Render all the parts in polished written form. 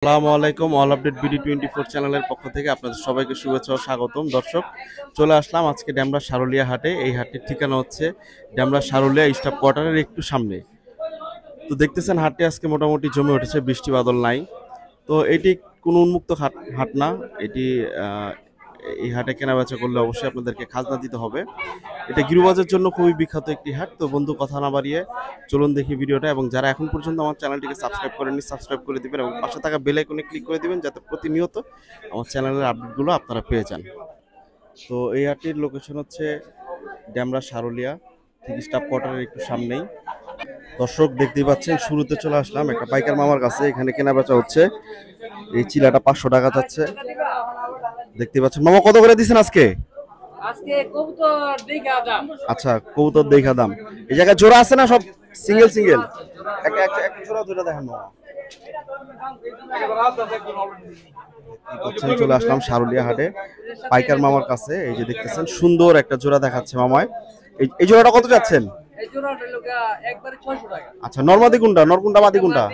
আসসালামু আলাইকুম। All update BD 24 চ্যানেলের পক্ষ থেকে আপনাদের সবাইকে শুভেচ্ছা ও স্বাগতম। দর্শক, চলে আসলাম আজকে ডেমরা সারুলিয়া হাটে। এই হাটটির ঠিকানা হচ্ছে ডেমরা সারুলিয়া স্টাফ কোয়ার্টারের একটু সামনে। তো দেখতেছেন হাটটি আজকে মোটামুটি জমে উঠেছে, বৃষ্টি বাদল নাই। তো এটি কোনো উন্মুক্ত হাট না। এটি এই হাটে কেনাবেচা করলে অবশ্যই আপনাদেরকে খাজনা দিতে হবে। এটা গিরুবাজের জন্য খুবই বিখ্যাত একটি হাট। তো বন্ধু, কথা না বাড়িয়ে চলুন দেখি ভিডিওটা, এবং যারা এখন পর্যন্ত আমার চ্যানেলটিকে সাবস্ক্রাইব করেননি সাবস্ক্রাইব করে দিবেন এবং পাশে থাকা বেল আইকনে ক্লিক করে দিবেন, যাতে প্রতিনিয়ত আমার চ্যানেলের আপডেটগুলো আপনারা পেয়ে যান। তো এই হাটটির লোকেশন হচ্ছে ডেমরা সারুলিয়া, ঠিক স্টাফ কোয়ার্টারের একটু সামনেই। দর্শক, দেখতেই পাচ্ছেন শুরুতে চলে আসলাম একটা পাইকার মামার কাছে। এখানে কেনা বেচা হচ্ছে। এই চিলাটা 500 টাকা যাচ্ছে। দেখতে পাচ্ছেন মামা, কত করে দিচ্ছেন আজকে? আচ্ছা, কবুতর দেখা দাম। এই জায়গায় জোড়া আছে না সব সিঙ্গেল সিঙ্গেল? একটা জোড়া দুটো দেখেন মামা। চলে আসলাম সারুলিয়া হাটে পাইকার মামার কাছে। এই যে দেখতেছেন সুন্দর একটা জোড়া দেখাচ্ছে মামায়। এই জোড়াটা কত যাচ্ছেন? আচ্ছা, নরমাদি কোনটা, নরকুন্ডা মাদি কোনটা?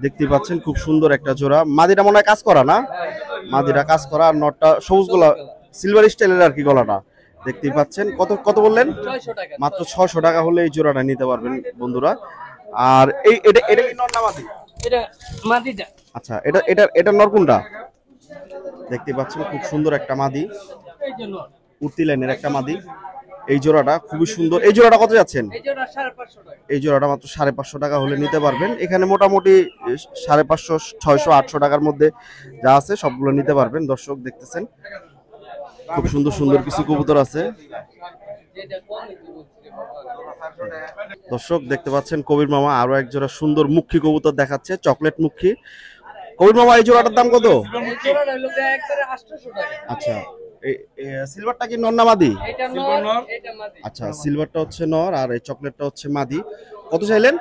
দেখতে পাচ্ছেন খুব সুন্দর একটা জোড়া। মাদিটা মনে হয় কাজ করা না? মাদিটা কাজ করা, আর নটটা সবুজ গোলা সিলভার স্টাইলের আর কি গলাটা। দেখতেই পাচ্ছেন। কত কত বললেন? মাত্র 600 টাকা হলে এই জোড়াটা নিতে পারবেন বন্ধুরা। আর এই এটা এটা কি নর না মাদি? এটা মাদিটা। আচ্ছা, এটা এটা এটা নর কোনটা? দেখতে পাচ্ছেন খুব সুন্দর একটা মাদি, এই যে নর। উর্তি লাইনের একটা মাদি। এই জোড়াটা খুবই সুন্দর। এই জোড়াটা কত যাচ্ছেন? এই জোড়া 550 টাকা। এই জোড়াটা মাত্র 550 টাকা হলে নিতে পারবেন। এখানে মোটামুটি 550, 600, 800 টাকার মধ্যে যা আছে সবগুলো নিতে পারবেন। দর্শক দেখতেছেন খুব সুন্দর সুন্দর কিছু কবুতর আছে। দর্শক দেখতে পাচ্ছেন কবির মামা আরো এক জোড়া সুন্দর মুখী কবুতর দেখাচ্ছে, চকলেট মুখী। কবির মামা, এই জোড়াটার দাম কত? এই জোড়াটা হলো একবারে 800 টাকা। আচ্ছা, এই সিলভারটা কি নর না মাদি? এটা নর, এটা মাদি। আচ্ছা, সিলভারটা হচ্ছে নর আর এই চকলেটটা হচ্ছে মাদি। কত চাইলেন?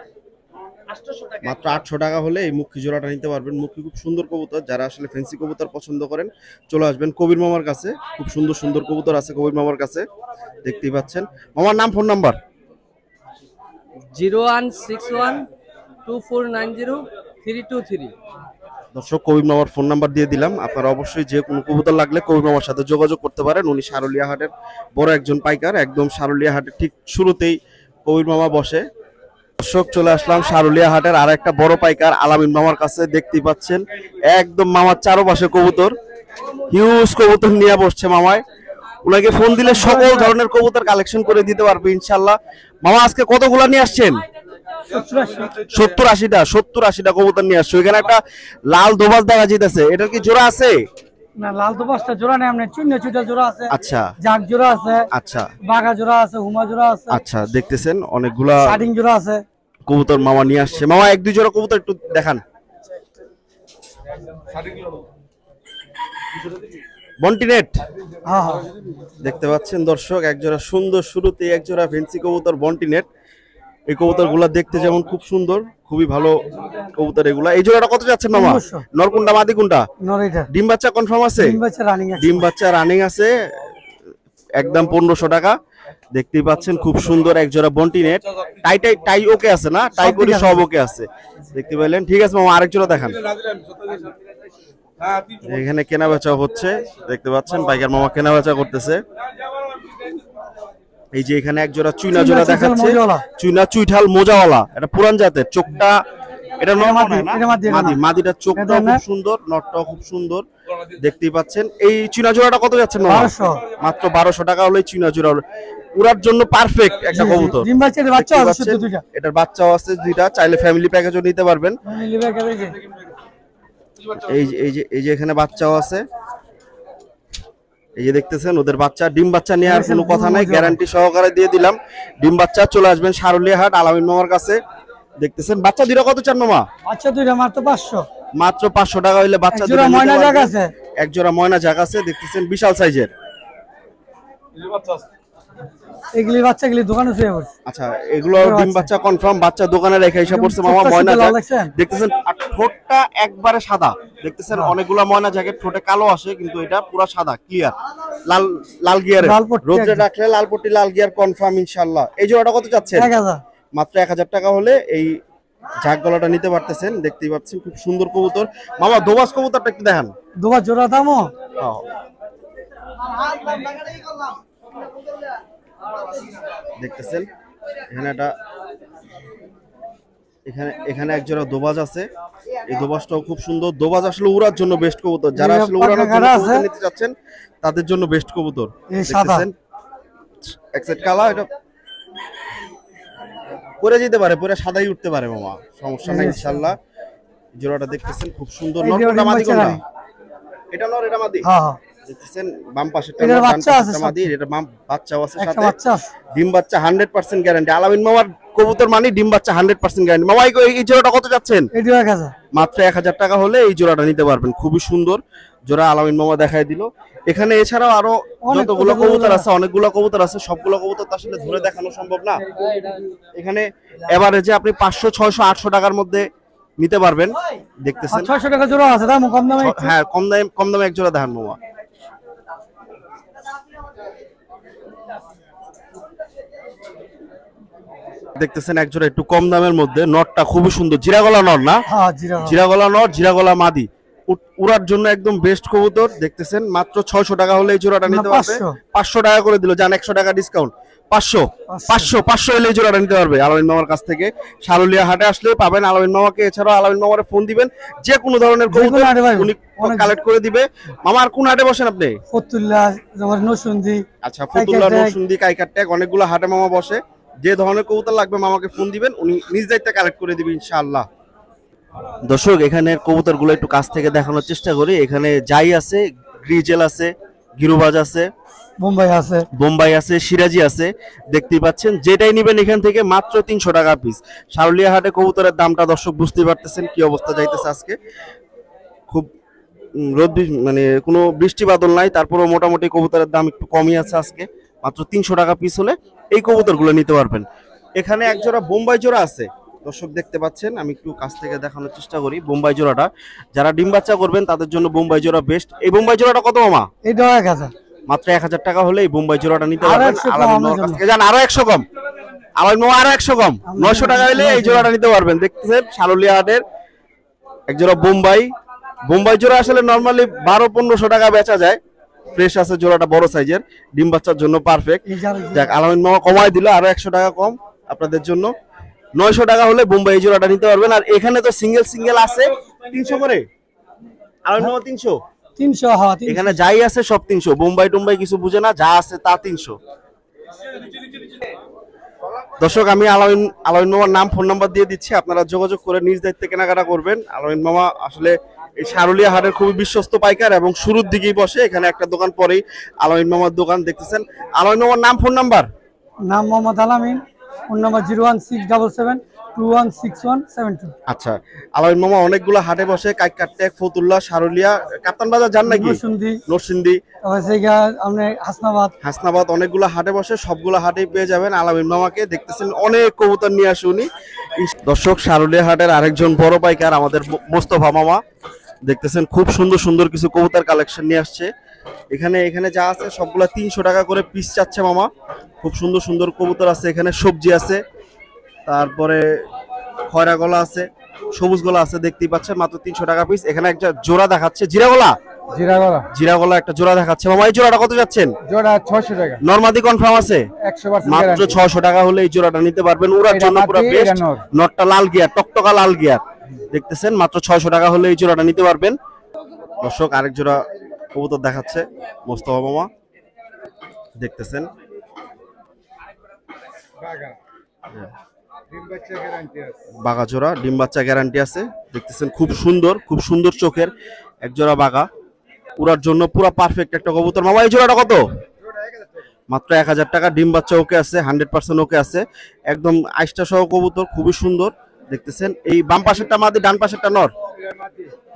800 টাকা। মাত্র 800 টাকা হলে এই মুখী জোড়াটা নিতে পারবেন। মুখী খুব সুন্দর কবুতর, যারা আসলে ফ্যান্সি কবুতর পছন্দ করেন চলে আসবেন কবির মামার কাছে। খুব সুন্দর সুন্দর কবুতর আছে কবির মামার কাছে, দেখতেই পাচ্ছেন। মামার নাম, ফোন নাম্বার? 01612490 323। দর্শক, কবির মামার ফোন নাম্বার দিয়ে দিলাম। আপনারা অবশ্যই যে কোনো কবুতর লাগলে কবির মামার সাথে যোগাযোগ করতে পারেন। উনি সারুলিয়া হাটের বড় একজন পাইকার। একদম সারুলিয়া হাটের ঠিক শুরুতেই কবির মামা বসে। দর্শক, চলে আসলাম সারুলিয়া হাটের আর একটা বড় পাইকার আলামিন মামার কাছে। দেখতেই পাচ্ছেন একদম মামার চারপাশে কবুতর, হিউজ কবুতর নিয়ে বসছে মামায়। ওনাকে ফোন দিলে সকল ধরনের কবুতর কালেকশন করে দিতে পারবে ইনশাল্লাহ। মামা, আজকে কতগুলা নিয়ে আসছেন? 70-80টা কবুতর নিয়ে আসছে। ওইখানে একটা লাল দোবাজ দেখা যাইতেছে, এটার কি জোড়া আছে? না, লাল তো পাঁচটা জোড়া নেই, আমরা চুন্না চুটা জোড়া আছে। আচ্ছা, জাগ জোড়া আছে। আচ্ছা, বাঘা জোড়া আছে, হুমা জোড়া আছে। আচ্ছা, দেখতেছেন অনেকগুলা শাডিং জোড়া আছে। কবুতর মামা নিয়ে আসছে। মামা, এক দুই জোড়া কবুতর একটু দেখান। বন্টিনেট, হ্যাঁ হ্যাঁ, দেখতে পাচ্ছেন দর্শক এক জোড়া সুন্দর, শুরুতে এক জোড়া ফেন্সি কবুতর বন্টিনেট। এই কবুতর গুলা দেখতে যেমন খুব সুন্দর, খুবই ভালো কবুতর এগুলা। এই জোড়াটা কত যাচ্ছেন মামা? 1500। নরকুন্ডা মাদি কোনটা? নরেটা। ডিম বাচ্চা কনফার্ম আছে? ডিম বাচ্চা রানিং আছে। ডিম বাচ্চা রানিং আছে, একদম 1500 টাকা। দেখতেই পাচ্ছেন খুব সুন্দর এক জোড়া বন্টিনেট। টাই ওকে আছে না? টাই করে সব ওকে আছে, দেখতে পাইলেন। ঠিক আছে মামা, আরেক জোড়া দেখান। এখানে কেনা বেচা হচ্ছে, দেখতে পাচ্ছেন পাইকার মামা কেনা বেচা করতেছে। এই যে এখানে এক জোড়া চুইনা জোড়া দেখাচ্ছে, চুইনা চুইঠাল মোজাওয়ালা। এটা পুরান জাতের, চোখটা এটা মাদিটার চোখটা খুব সুন্দর, নটটাও খুব সুন্দর, দেখতেই পাচ্ছেন। এই চুইনা জোড়াটা কত যাচ্ছে? মাত্র 1200 টাকা হলে চুইনা জোড়া পুরার জন্য পারফেক্ট একটা কবুতর। এটার বাচ্চাও আছে দুইটা, চাইলে ফ্যামিলি প্যাকেজও নিতে পারবেন। এই যে এখানে বাচ্চাও আছে, এই যে দেখতেছেন ওদের বাচ্চা। ডিম বাচ্চা নিয়ে আর কোনো কথা নাই, গ্যারান্টি সহকারে দিয়ে দিলাম। ডিম বাচ্চা চলে আসবেন সারুলিয়া হাট আলামিন মামার কাছে। দেখতেছেন বাচ্চা দুইটা কত চান মামা? বাচ্চা দুইটা মাত্র 500। মাত্র 500 টাকা হইলে বাচ্চা দুইটা ময়না জায়গা আছে, এক জোড়া ময়না জায়গা আছে। দেখতেছেন বিশাল সাইজের এগুলি বাচ্চাগুলি দোকানে শুয়ে পড়ছে। আচ্ছা, এগুলো ডিম বাচ্চা কনফার্ম, বাচ্চা দোকানে রেখে এসে পড়ছে মামা। ময়না দেখতেছেন, আর ঠোঁটটা একবারে সাদা। দেখতেছেন অনেকগুলা ময়না জায়গায় ঠোঁটে কালো আসে, কিন্তু এটা পুরো সাদা ক্লিয়ার, লাল লাল গিয়ারে রোদে রাখলে লাল পট্টি লাল গিয়ার কনফার্ম ইনশাআল্লাহ। এই জোড়াটা কত যাচ্ছে? 1000। মাত্র 1000 টাকা হলে এই ঝাঁক গলাটা নিতে পারতেছেন, দেখতেই পাচ্ছেন খুব সুন্দর কবুতর। মামা দোবাস কবুতরটা একটু দেখান। দুবার জোড়া দামও হ্যাঁ। দেখতেছেন এখানে একটা এখানে এক জোড়া দোবাজ আছে। এই দোবাজটাও খুব সুন্দর। দোবাজ আসলে উড়ার জন্য বেস্ট কবুতর, যারা আসলে উড়ানোর জন্য কবুতর নিতে যাচ্ছেন তাদের জন্য বেস্ট কবুতর। দেখতেছেন এক সাইড কালা, এটা পরে যেতে পারে, পরে সাদাই উঠতে পারে মামা, সমস্যা নাই ইনশাআল্লাহ। জোড়াটা দেখতেছেন খুব সুন্দর। নরটা মাদি কোনটা? এটা নর, এটা মাদি। হ্যাঁ হ্যাঁ দেখতেছেন বাম পাশেরটা এটার নর, ডান বাচ্চা আছে পাশেরটা মাদি। এটা বাচ্চাও আছে একটা সাথে, বাচ্চা আছে। ডিম বাচ্চা 100% গ্যারান্টি। আলামিন মামার কবুতর মানে ডিম বাচ্চা 100% গ্যারান্টি। মামা এই জোড়াটা কত যাচ্ছেন? এটি 1000 মাত্র 1000 টাকা হলে এই জোড়াটা নিতে পারবেন। খুবই সুন্দর জোড়া আলামিন মামা দেখায় দিল। এখানে এছাড়াও আরো যতগুলো কবুতর আছে, অনেকগুলো কবুতর আছে, সবগুলো কবুতর তো আসলে ধরে দেখানো সম্ভব না। এখানে এভারেজে আপনি 500 600 800 টাকার মধ্যে নিতে পারবেন। দেখতেছেন 600 টাকা জোড়া আছে, দাম কম দামে। হ্যাঁ, কম দামে এক জোড়া দেখান মামা। দেখতেছেন এক জোড়া একটু কম দামের মধ্যে, নটটা খুবই সুন্দর। জিরাগলা নর না? হ্যাঁ জিরাগলা নর, জিরাগলা মাদি, উড়ার জন্য একদম বেস্ট কবুতর। দেখতেছেন মাত্র 600 টাকা হলে এই জোড়াটা নিতে পারবে। 500 টাকা করে দিল, জান 100 টাকা ডিসকাউন্ট। 500 হলে এই জোড়াটা নিতে পারবে আলামিন মামার কাছ থেকে। সারুলিয়া হাটে আসলে পাবেন আলামিন মামাকে। এছাড়াও আলামিন মামারে ফোন দিবেন, যে কোনো ধরনের কবুতর উনি কালেক্ট করে দিবে। মামা আর কোন হাটে বসেন আপনি? ফতুল্লাহ, যেমন নরসিংদী। আচ্ছা, ফতুল্লাহ, নরসিংদী, কাইকারটেক, অনেকগুলো হাটে মামা বসে। যে ধরনের কবুতর লাগবে মামাকে ফোন দিবেন, উনি নিজ দায়িত্বে কালেক্ট করে দিবে ইনশাআল্লাহ। দর্শক এখানে কবুতরগুলো একটু কাছ থেকে দেখানোর চেষ্টা করি। এখানে জাই আছে, গ্রিজেল আছে, গিরুবাজ আছে, বোম্বাই আছে, সিরাজি আছে। দেখতেই পাচ্ছেন, যেটাই নেবেন এখান থেকে মাত্র 300 টাকা পিস। সারুলিয়া হাটে কবুতরের দামটা দর্শক বুঝতেই পারতেছেন কি অবস্থা যাইতেছে আজকে। খুব রোদ, মানে কোনো বৃষ্টি বাদল নাই, তারপরেও মোটামুটি কবুতরের দাম একটু কমই আছে আজকে। মাত্র 300 টাকা পিস হলে এই কবুতরগুলো নিতে পারবেন। এখানে এক জোড়া বোম্বাই জোড়া আছে দর্শক, দেখতে পাচ্ছেন। আমি একটু কাছ থেকে দেখানোর চেষ্টা করি বোম্বাই জোড়াটা। যারা ডিম বাচ্চা করবেন তাদের জন্য বোম্বাই জোড়া বেস্ট। এই বোম্বাই জোড়াটা কত মামা? এটা 1000। মাত্র 1000 টাকা হলে এই বোম্বাই জোড়াটা নিতে পারবেন আলামিন মামার কাছ থেকে। জান আরো 100 কম, আলামিন মামা আরো 100 কম, 900 টাকা হলে এই জোড়াটা নিতে পারবেন। দেখতেছেন সারুলিয়া হাটের এক জোড়া বোম্বাই জোড়া আসলে নরমালি 1200-1500 টাকা বেচা যায়। ফ্রেশ আছে জোড়াটা, বড় সাইজের, ডিম বাচ্চার জন্য পারফেক্ট। দেখ আলামিন মামা কমাই দিল, আরো 100 টাকা কম আপনাদের জন্য। 900 টাকা হলে বোম্বাই জোড়াটা নিতে পারবেন। আর এখানে তো সিঙ্গেল আছে 300 করে। আলামিন মামা 300। হ্যাঁ, এখানে যাই আছে সব 300। বোম্বাই টুম্বাই কিছু বুঝে না, যা আছে তা 300। দর্শক আমি আলামিন মামার নাম, ফোন নাম্বার দিয়ে দিচ্ছি, আপনারা যোগাযোগ করে নিজ দায়িত্বে কেনাকাটা করবেন। আলামিন মামা আসলে এই সারুলিয়া হাটের খুবই বিশ্বস্ত পাইকার এবং শুরুর দিকেই বসে। এখানে একটা দোকান পরেই আলামিন মামার দোকান। দেখতেছেন আলামিন মামার নাম, ফোন নাম্বার। নাম মোহাম্মদ আলামিন, ফোন নাম্বার 01677216172। আচ্ছা, আলামিন মামা অনেকগুলো হাটে বসে, কাইকারটেক, ফতুল্লাহ, সারুলিয়া, কাপ্তান বাজার যান নাকি? নরসিংদী, হাসনাবাদ, অনেকগুলো হাটে বসে। সবগুলো হাটেই পেয়ে যাবেন আলামিন মামাকে। দেখতেছেন অনেক কবুতর নিয়ে আসে উনি। দর্শক সারুলিয়া হাটের আরেকজন বড় পাইকার আমাদের মোস্তফা মামা। দেখতেছেন খুব সুন্দর কিছু কবুতর কালেকশন নিয়ে আসছে। এখানে যা আছে সবগুলা 300 টাকা করে পিস চাচ্ছে মামা। খুব সুন্দর কবুতর আছে এখানে। সবজি আছে, তারপরে খয়রা গলা আছে, সবুজ গলা আছে। দেখতেই পাচ্ছেন মাত্র 300 টাকা পিস। এখানে একটা জোড়া দেখাচ্ছে, জিরাগলা একটা জোড়া দেখাচ্ছে মামা। এই জোড়াটা কত যাচ্ছেন? জোড়া 600 টাকা। নরমাদি কনফার্ম আছে? 100% মাত্র 600 টাকা হলে এই জোড়াটা নিতে পারবেন। উড়ার জন্য পুরো বেস্ট। নটটা লাল গিয়ার, টকটকা লাল গিয়ার। দেখতেছেন মাত্র 600 টাকা হলে এই জোড়াটা নিতে পারবেন। দর্শক আরেক জোড়া কবুতর দেখাচ্ছে মোস্তফা মামা। দেখতেছেন বাঘা জোড়া, ডিম বাচ্চা গ্যারান্টি আছে। দেখতেছেন খুব সুন্দর চোখের এক জোড়া বাঘা, উড়ার জন্য পুরো পারফেক্ট একটা কবুতর। মামা এই জোড়াটা কত? মাত্র 1000 টাকা। ডিম বাচ্চা ওকে আছে, 100% ওকে আছে, একদম আইসটা সহ কবুতর, খুবই সুন্দর। দেখতেছেন এই বাম পাশেরটা মাদি, ডান পাশেরটা নর।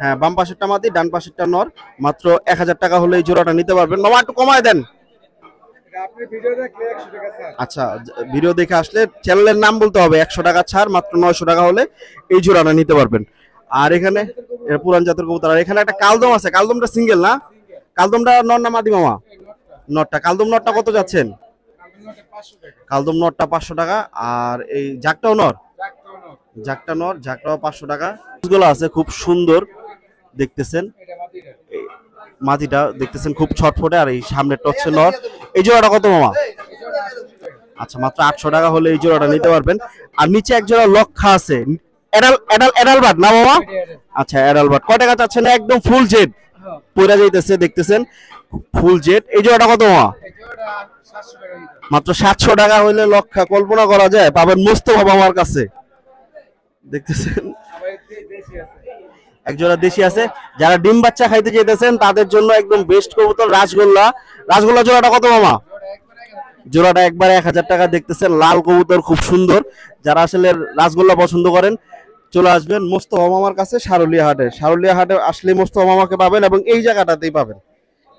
হ্যাঁ, বাম পাশেরটা মাদি, ডান পাশেরটা নর। মাত্র 1000 টাকা হলে এই জোড়াটা নিতে পারবেন। মামা একটু কমায় দেন। আচ্ছা, ভিডিও দেখে আসলে চ্যানেলের নাম বলতে হবে। 100 টাকা ছাড়, মাত্র 900 টাকা হলে এই জোড়াটা নিতে পারবেন। আর এখানে পুরান জাতের কবুতর। আর এখানে একটা কালদম আছে। কালদমটা সিঙ্গেল না? কালদমটা নর না মাদি মামা? নটটা। কালদম নটটা কত যাচ্ছেন? কালদম নটটা 500 টাকা। আর এই জাকটাও নর? জাকটা নর, জাকটাও 500 টাকা। গুলো আছে খুব সুন্দর দেখতেছেন, মাটিটা দেখতেছেন খুব ছটফটে, আর এই সামনেরটা হচ্ছে নর। এই জোড়াটা কত মামা? আচ্ছা, মাত্র 800 টাকা হলে এই জোড়াটা নিতে পারবেন। আর নিচে এক জোড়া লক্ষা আছে, এডালবার্ড না মামা? আচ্ছা, এডালবার্ড। কয় টাকা চাচ্ছেন? একদম ফুল জেড পয়রা যাইতেছে, দেখতেছেন ফুল জেড। এই জোড়াটা কত মামা? মাত্র 700 টাকা হইলে লক্ষা, কল্পনা করা যায়, পাবেন মোস্তফা মামার কাছে। দেখতেছেন একজোড়া দেশি আছে। যারা ডিম বাচ্চা খাইতে যেতেছেন তাদের জন্য একদম বেস্ট কবুতর রাসগোল্লা। রাসগোল্লা জোড়াটা কত মামা? জোড়াটা একবার 1000 টাকা। দেখতেছেন লাল কবুতর, খুব সুন্দর। যারা আসলে রাসগোল্লা পছন্দ করেন চলে আসবেন মোস্তফা মামার কাছে সারুলিয়া হাটে। সারুলিয়া হাটে আসলে মোস্তফা মামাকে পাবেন এবং এই জায়গাটাতেই পাবেন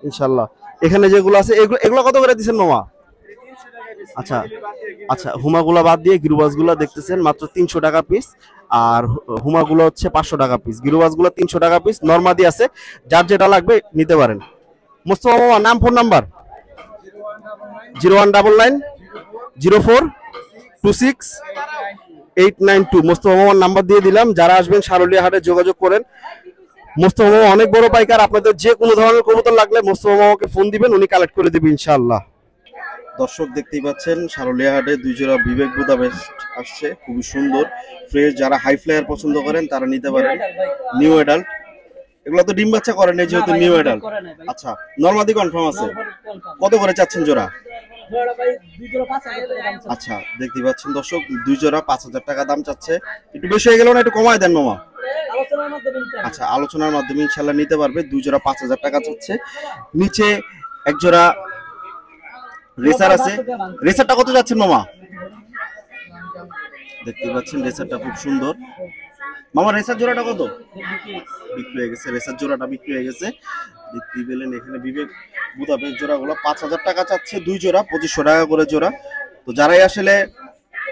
ইনশাল্লাহ। এখানে যেগুলো আছে এগুলো কত করে দিচ্ছেন মামা? আচ্ছা আচ্ছা, হুমাগুলা বাদ দিয়ে গিরুবাসগুলো দেখতেছেন মাত্র 300 টাকা পিস, আর হুমাগুলো হচ্ছে 500 টাকা পিস, গিরুবাসগুলো 300 টাকা পিস। নরমাদি আছে, যার যেটা লাগবে নিতে পারেন। মোস্তফা মামা নাম, ফোন নাম্বার? 019904268892। মোস্তফা মামার নাম্বার দিয়ে দিলাম। যারা আসবেন সারুলিয়া হাটে যোগাযোগ করেন। মোস্তফা মামা অনেক বড় পাইকার, আপনাদের যে কোনো ধরনের কবুতর লাগলে মোস্তফা মামাকে ফোন দিবেন, উনি কালেক্ট করে দিবেন ইনশাআল্লাহ। দর্শক দেখতেই পাচ্ছেন সারুলিয়া হাটে 2 জোড়া বিবেক বুদাপেস্ট আসছে, খুবই সুন্দর ফ্রেশ। যারা হাই ফ্লায়ার পছন্দ করেন তারা নিতে পারেন। নিউ অ্যাডাল্ট, এগুলো তো ডিম বাচ্চা করেন যেহেতু নিউ অ্যাডাল্ট। আচ্ছা, নরমাদি কনফার্ম আছে। কত করে চাচ্ছেন জোড়া? আচ্ছা, দেখতেই পাচ্ছেন দর্শক 2 জোড়া 5000 টাকা দাম চাচ্ছে। একটু বেশি হয়ে গেল না? একটু কমায় দেন মামা। আচ্ছা, আলোচনার মাধ্যমে ইনশাআল্লাহ নিতে পারবে। 2 জোড়া 5000 টাকা চাচ্ছে। নিচে এক জোড়া রেসার আছে। রেসারটা কত যাচ্ছেন মামা? দেখতে পাচ্ছেন রেসারটা খুব সুন্দর। মামা রেসার জোড়াটা কত? বিক্রি হয়ে গেছে, রেসার জোড়াটা বিক্রি হয়ে গেছে। দেখতে পেলেন এখানে বিবেক বুদাপেস্ট জোড়াগুলো 5000 টাকা চাচ্ছে 2 জোড়া, 2500 টাকা করে জোড়া। তো যারাই আসলে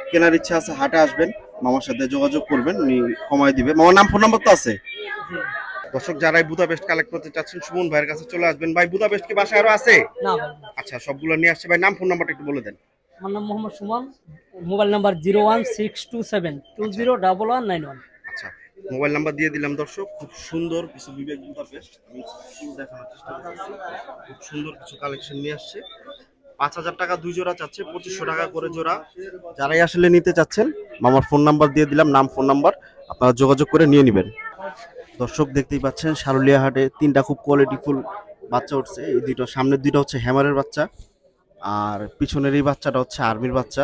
কেনার ইচ্ছা আছে হাটে আসবেন, মামার সাথে যোগাযোগ করবেন, উনি কমাই দিবে। মামার নাম, ফোন নাম্বার তো আছে। দর্শক যারাই বুদাপেস্ট কালেক্ট করতে চাচ্ছেন সুমন ভাইয়ের কাছে চলে আসবেন। ভাই বুদাপেস্ট কি বাসায় আরো আছে? না ভাই। আচ্ছা, সবগুলো নিয়ে আসছে। ভাই নাম, ফোন নাম্বারটা একটু বলে দেন। আমার নাম মোহাম্মদ সুমন, মোবাইল নাম্বার 01627201191। আচ্ছা, মোবাইল নাম্বার দিয়ে দিলাম। দর্শক খুব সুন্দর কিছু বিবেক বুদাপেস্ট আমি দেখানোর চেষ্টা করছি। খুব সুন্দর কিছু কালেকশন নিয়ে আসছে। 5000 টাকা 2 জোড়া চাচ্ছে, 2500 টাকা করে জোড়া। যারাই আসলে নিতে চাচ্ছেন মামার ফোন নাম্বার দিয়ে দিলাম, নাম ফোন নাম্বার, আপনারা যোগাযোগ করে নিয়ে নেবেন। দর্শক দেখতেই পাচ্ছেন সারুলিয়া হাটে 3টা খুব কোয়ালিটিফুল বাচ্চা উঠছে। এই দুটো সামনের দুটো হচ্ছে হ্যামারের বাচ্চা, আর পিছনের এই বাচ্চাটা হচ্ছে আর্মির বাচ্চা।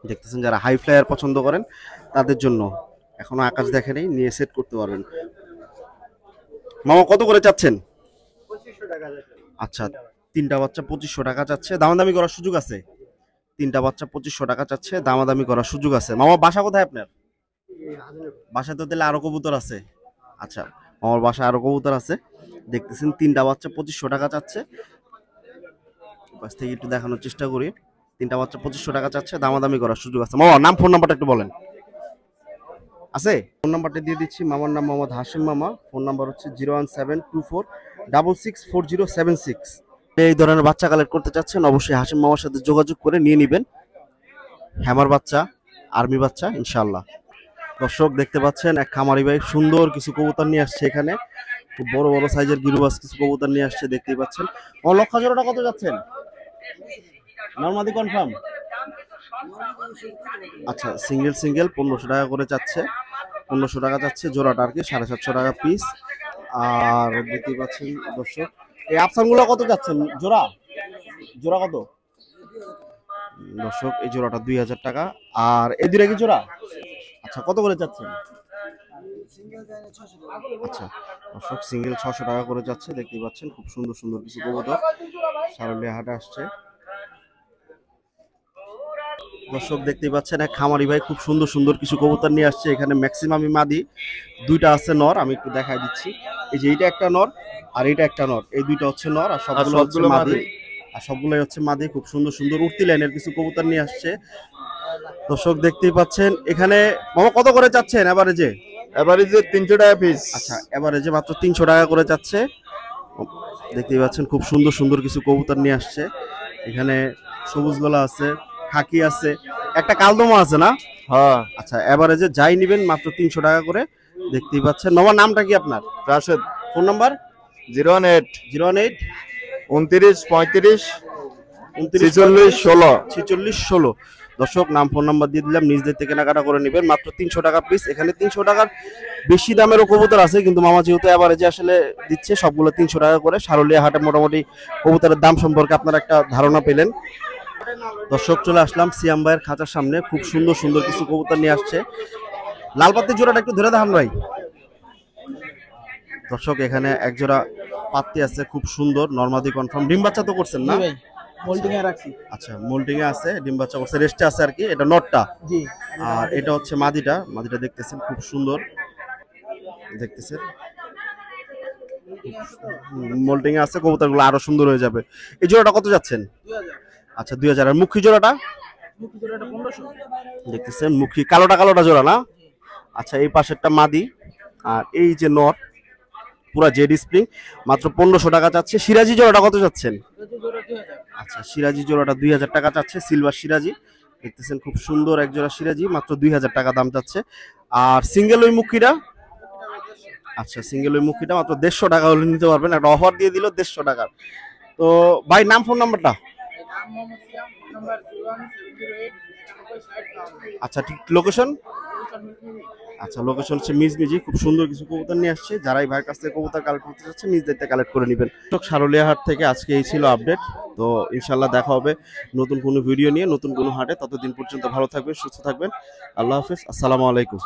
দেখতেছেন যারা হাই ফ্লায়ার পছন্দ করেন তাদের জন্য এখনো আকাশ দেখে নেই, নিয়ে সেট করতে পারবেন। মামা কত করে চাচ্ছেন? 2500 টাকা। আচ্ছা, 3টা বাচ্চা 2500 টাকা চাচ্ছে, দামাদামি করার সুযোগ আছে। 3টা বাচ্চা 2500 টাকা চাচ্ছে, দামাদামি করার সুযোগ আছে। মামা বাসা কোথায় আপনার? বাসায় তো তাহলে আরো কবুতর আছে। আচ্ছা, আমার বাসায় আরো কবুতর আছে। দেখতেছেন 3টা বাচ্চা 2500 টাকা চাচ্ছে। পাশ থেকে একটু দেখানোর চেষ্টা করি। 3টা বাচ্চা 2500 টাকা চাচ্ছে, দামাদামি করার সুযোগ আছে। মামা নাম, ফোন নাম্বারটা একটু বলেন। আছে? ফোন নাম্বারটা দিয়ে দিচ্ছি। মামার নাম মোহাম্মদ হাশিম মামা, ফোন নাম্বার হচ্ছে 01724664076। এই ধরনের বাচ্চা কালেক্ট করতে চাচ্ছেন অবশ্যই হাশিম মামার সাথে যোগাযোগ করে নিয়ে নেবেন। হ্যামার বাচ্চা, আর্মি বাচ্চা ইনশাআল্লাহ। দর্শক দেখতে পাচ্ছেন এক খামারি ভাই সুন্দর কিছু কবুতর নিয়ে আসছে। এখানে খুব বড় বড় সাইজের গিরুবাস কিছু কবুতর নিয়ে আসছে, দেখতেই পাচ্ছেন। আমার লক্ষা জোড়াটা কত যাচ্ছেন? নরমাদি কনফার্ম? আচ্ছা, সিঙ্গেল 1500 টাকা করে চাচ্ছে। 1500 টাকা চাচ্ছে জোড়াটা আর কি, 750 টাকা পিস। আর দেখতেই পাচ্ছেন দর্শক এই আফসানগুলো কত যাচ্ছেন জোড়া? জোড়া কত দর্শক? এই জোড়াটা 2000 টাকা। আর এই দুটো কি জোড়া? আচ্ছা, কত করে চাচ্ছেন? আচ্ছা দর্শক, সিঙ্গেল 600 টাকা করে যাচ্ছে। দেখতেই পাচ্ছেন খুব সুন্দর সুন্দর কিছু কবুতর সারুলিয়া হাটে আসছে। দর্শক দেখতেই পাচ্ছেন এক খামারি ভাই খুব সুন্দর সুন্দর কিছু কবুতর নিয়ে আসছে। এখানে ম্যাক্সিমামই মাদি, 2টা আছে নর। আমি একটু দেখাই দিচ্ছি। এই যে এইটা একটা নর আর এইটা একটা নর, এই 2টা হচ্ছে নর আর সবগুলো হচ্ছে মাদি। আর সবগুলোই হচ্ছে মাদি। খুব সুন্দর সুন্দর উঠতি লাইনের কিছু কবুতর নিয়ে আসছে। দর্শক দেখতেই পাচ্ছেন এখানে। মামা কত করে চাচ্ছেন এভারেজে? এভারেজে 300 টাকা পিস। আচ্ছা, এভারেজে মাত্র 300 টাকা করে চাচ্ছে। দেখতেই পাচ্ছেন খুব সুন্দর সুন্দর কিছু কবুতর নিয়ে আসছে। এখানে সবুজ গলা আছে, খাকি আছে, একটা কালদমা আছে না? হ্যাঁ আচ্ছা, এভারেজে যাই নেবেন মাত্র 300 টাকা করে, দেখতেই পাচ্ছেন। নবার নামটা কি আপনার? রাশেদ। Phone number 018 018 29 35 29 46 16। 46 16। দর্শক, নাম ফোন নাম্বার দিয়ে দিলাম, নিজ দায়িত্বে কেনাকাটা করে নেবেন, মাত্র 300 টাকা পিস। এখানে 300 টাকার বেশি দামেরও কবুতর আছে, কিন্তু মামা যেহেতু এভারেজে আসলে দিচ্ছে সবগুলো 300 টাকা করে। সারুলিয়া হাটে মোটামুটি কবুতরের দাম সম্পর্কে আপনারা একটা ধারণা পেলেন। দর্শক, চলে আসলাম সিয়াম ভাইয়ের খাঁচার সামনে, খুব সুন্দর সুন্দর কিছু কবুতর নিয়ে আসছে। লালপাত্তির জোড়াটা একটু ধরে দেখান ভাই। দর্শক, এখানে এক জোড়া পাত্তি আছে, খুব সুন্দর, নরমাদি কনফার্ম। ডিম বাচ্চা তো করছেন না? মোল্ডিং এ রাখছি। আচ্ছা, মোল্ডিং এ আছে, ডিম বাচ্চা করছে, রেস্টে আছে আর কি। এটা নটটা, জি। আর এটা হচ্ছে মাদিটা। মাদিটা দেখতেছেন খুব সুন্দর, দেখতেছেন মোল্ডিং এ আছে। কবুতরগুলো আরো সুন্দর হয়ে যাবে। এই জোড়াটা কত যাচ্ছেন? 2000। আচ্ছা, 2000। আর মুখী জোড়াটা মুখি জোড়াটা 1500। দেখতেছেন, মুখী কালোটা জোড়া না? আচ্ছা, এই পাশেরটা মাদি, আর এই যে নট পুরা জেড স্প্রিং, মাত্র 1500 টাকা চাচ্ছে। সিরাজি জোড়াটা কত যাচ্ছেন? এই জোড়া 2000। আচ্ছা, সিরাজি জোড়াটা 2000 টাকা চাচ্ছে, সিলভার সিরাজি। দেখতেছেন খুব সুন্দর এক জোড়া সিরাজি, মাত্র 2000 টাকা দাম চাচ্ছে। আর সিঙ্গেল ওই মুখিটা, আচ্ছা সিঙ্গেল ওই মুখিটা মাত্র 150 টাকা হলে নিতে পারবেন। একটা অফার দিয়ে দিল 150 টাকার। তো ভাই, নাম ফোন নাম্বারটা? নাম মোহাম্মদ সিয়াম, নাম্বার 01708 60 আচ্ছা, ঠিক লোকেশন? আচ্ছা, লোকেশন হচ্ছে মিজমিজি। খুব সুন্দর কিছু কবুতর নিয়ে আসছে, যারাই ভাইয়ের কাছ থেকে কবুতর কালেক্ট করতে চাচ্ছে নিজ দায়িত্বে কালেক্ট করে নেবেন। সারুলিয়া হাট থেকে আজকে এই ছিল আপডেট। তো ইনশাল্লাহ দেখা হবে নতুন কোনো ভিডিও নিয়ে, নতুন কোনো হাটে। ততদিন পর্যন্ত ভালো থাকবেন, সুস্থ থাকবেন। আল্লাহ হাফেজ, আসসালামু আলাইকুম।